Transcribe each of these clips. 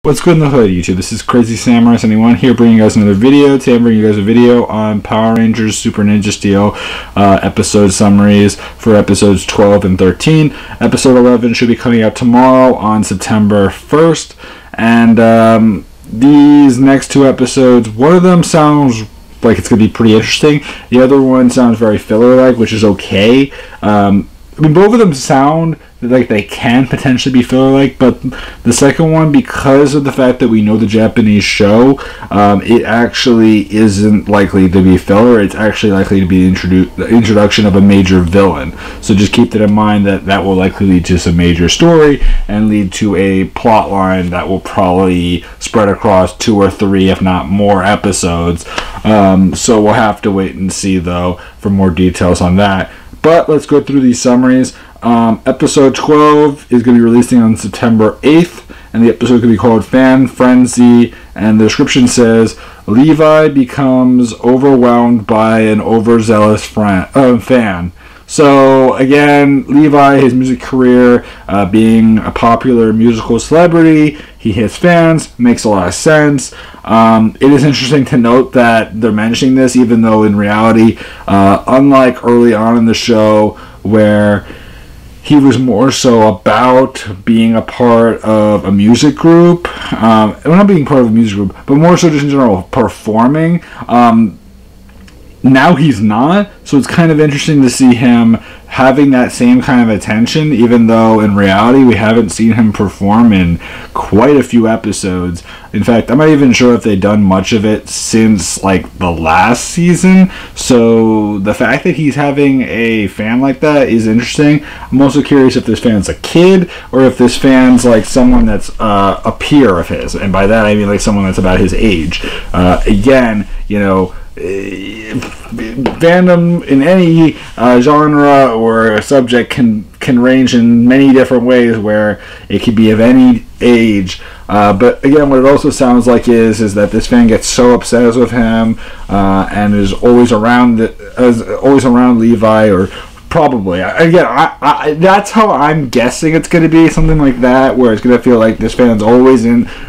What's good in the hood, YouTube? This is Crazy Samurai 71 here, bringing you guys another video. Today I'm bringing you guys a video on Power Rangers Super Ninja Steel episode summaries for episodes 12 and 13. Episode 11 should be coming out tomorrow on September 1st. And these next two episodes, one of them sounds like it's going to be pretty interesting. The other one sounds very filler-like, which is okay. Both of them sound like they can potentially be filler-like, but the second one, because of the fact that we know the Japanese show, it actually isn't likely to be filler. It's actually likely to be the introduction of a major villain. So just keep that in mind, that will likely lead to some major story and lead to a plot line that will probably spread across 2 or 3, if not more, episodes. So we'll have to wait and see, though, for more details on that. But let's go through these summaries. Episode 12 is going to be releasing on September 8th, and the episode is going to be called Fan Frenzy, and the description says, Levi becomes overwhelmed by an overzealous fan. So, again, Levi, his music career, being a popular musical celebrity, he hits fans, makes a lot of sense. It is interesting to note that they're mentioning this, even though in reality, unlike early on in the show, where he was more so about being a part of a music group, not being part of a music group, but more so just in general performing. Now he's not, so it's kind of interesting to see him having that same kind of attention, even though in reality we haven't seen him perform in quite a few episodes. In fact, I'm not even sure if they've done much of it since like the last season, so the fact that he's having a fan like that is interesting. I'm also curious if this fan's a kid or if this fan's like someone that's a peer of his, and by that I mean like someone that's about his age. Again, you know, fandom in any genre or subject can range in many different ways, where it could be of any age. But again, what it also sounds like is that this fan gets so obsessed with him and is always around Levi, or probably. Again, that's how I'm guessing it's going to be, something like that, where it's going to feel like this fan's always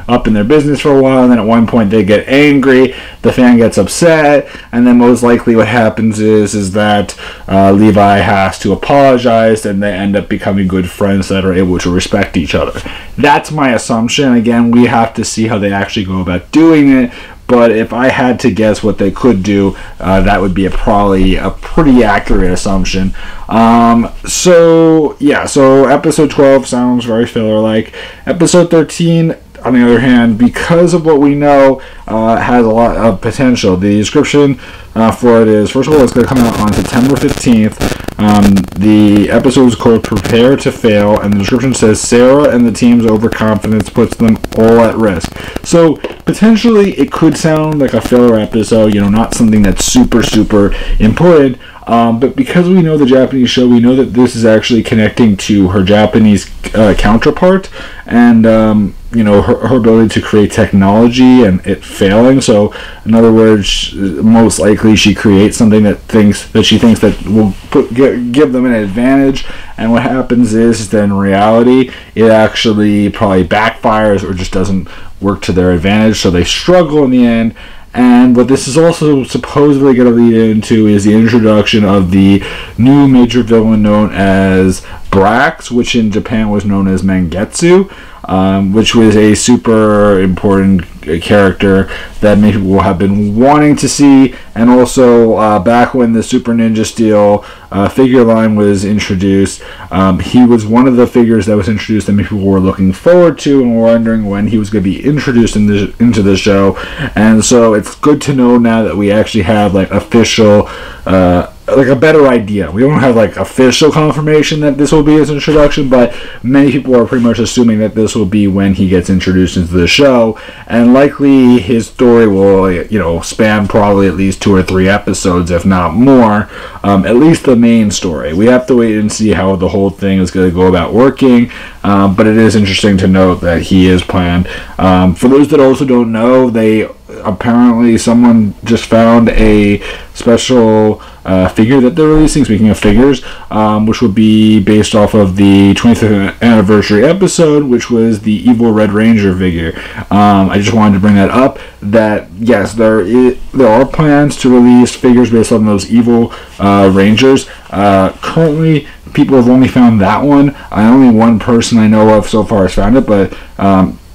up in their business for a while, and then at one point they get angry, the fan gets upset, and then most likely what happens is that Levi has to apologize, and they end up becoming good friends that are able to respect each other. That's my assumption. Again, we have to see how they actually go about doing it. But if I had to guess what they could do, that would be probably a pretty accurate assumption. So episode 12 sounds very filler-like. Episode 13, on the other hand, because of what we know, has a lot of potential. The description for it is, first of all, it's going to come out on September 15th. The episode is called Prepare to Fail, and the description says Sarah and the team's overconfidence puts them all at risk. So potentially it could sound like a filler episode, you know, not something that's super important. But because we know the Japanese show, we know that this is actually connecting to her Japanese counterpart, and you know, her ability to create technology and it failing. So in other words, most likely she creates something that she thinks that will give them an advantage, and what happens is that in reality it actually probably backfires or just doesn't work to their advantage, so they struggle in the end. And what this is also supposedly going to lead into is the introduction of the new major villain known as Brax, which in Japan was known as Mangetsu, which was a super important character that many people have been wanting to see. And also, back when the Super Ninja Steel figure line was introduced, he was one of the figures that was introduced that many people were looking forward to and were wondering when he was going to be introduced into the show. And so it's good to know now that we actually have like official, like a better idea. We don't have like official confirmation that this will be his introduction, but many people are pretty much assuming that this will be when he gets introduced into the show, and likely his story will, you know, span probably at least 2 or 3 episodes, if not more. At least the main story. We have to wait and see how the whole thing is going to go about working, but it is interesting to note that he is planned. For those that also don't know, they apparently someone just found a special figure that they're releasing, speaking of figures, which would be based off of the 25th anniversary episode, which was the Evil Red Ranger figure. I just wanted to bring that up, that yes, there are plans to release figures based on those Evil Rangers. Currently, people have only found that one. Only one person I know of so far has found it, but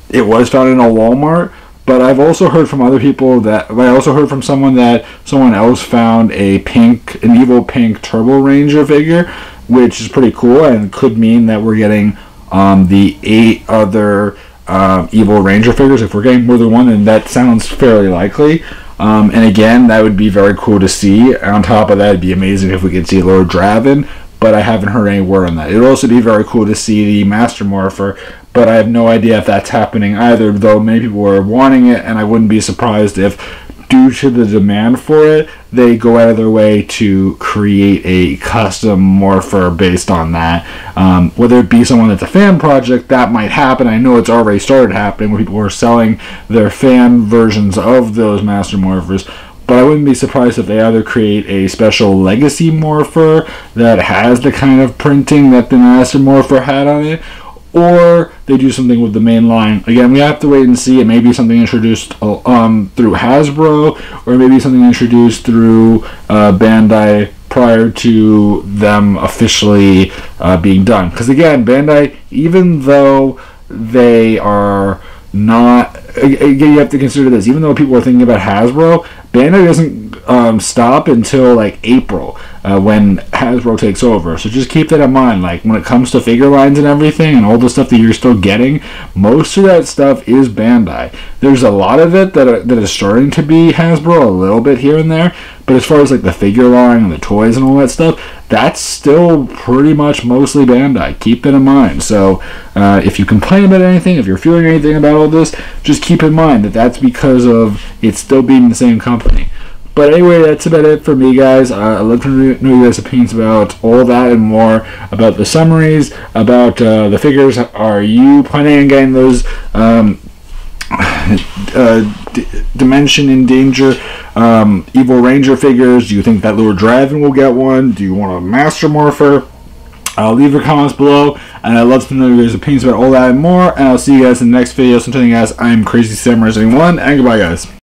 it was found in a Walmart. But I've also heard from other people someone else found an evil pink Turbo Ranger figure, which is pretty cool and could mean that we're getting the 8 other Evil Ranger figures. If we're getting more than one, then that sounds fairly likely. And again, that would be very cool to see. On top of that, it'd be amazing if we could see Lord Draven, but I haven't heard any word on that. It would also be very cool to see the Master Morpher, but I have no idea if that's happening either, though many people are wanting it, and I wouldn't be surprised if, due to the demand for it, they go out of their way to create a custom Morpher based on that. Whether it be someone that's a fan project, that might happen. I know it's already started happening, where people are selling their fan versions of those Master Morphers. But I wouldn't be surprised if they either create a special Legacy Morpher that has the kind of printing that the Master Morpher had on it, or they do something with the main line. Again, we have to wait and see. It may be something introduced through Hasbro, or maybe something introduced through Bandai prior to them officially being done. Because again, Bandai, even though they are not... Again, you have to consider this. Even though people are thinking about Hasbro, Bandai doesn't stop until like April when Hasbro takes over. So just keep that in mind. Like when it comes to figure lines and everything and all the stuff that you're still getting, most of that stuff is Bandai. There's a lot of it that is starting to be Hasbro, a little bit here and there. But as far as like the figure line and the toys and all that stuff, that's still pretty much mostly Bandai. Keep it in mind. So if you complain about anything, if you're feeling anything about all this, just keep in mind that that's because of it still being the same company. But anyway, that's about it for me, guys. I'd love to know your guys' opinions about all that and more, about the summaries, about the figures. Are you planning on getting those Dimension in Danger Evil Ranger figures? Do you think that Lord Draven will get one? Do you want a Master Morpher? Leave your comments below, and I'd love to know your guys' opinions about all that and more, and I'll see you guys in the next video. So until then, guys, I'm Crazy Samurai 71, and goodbye, guys.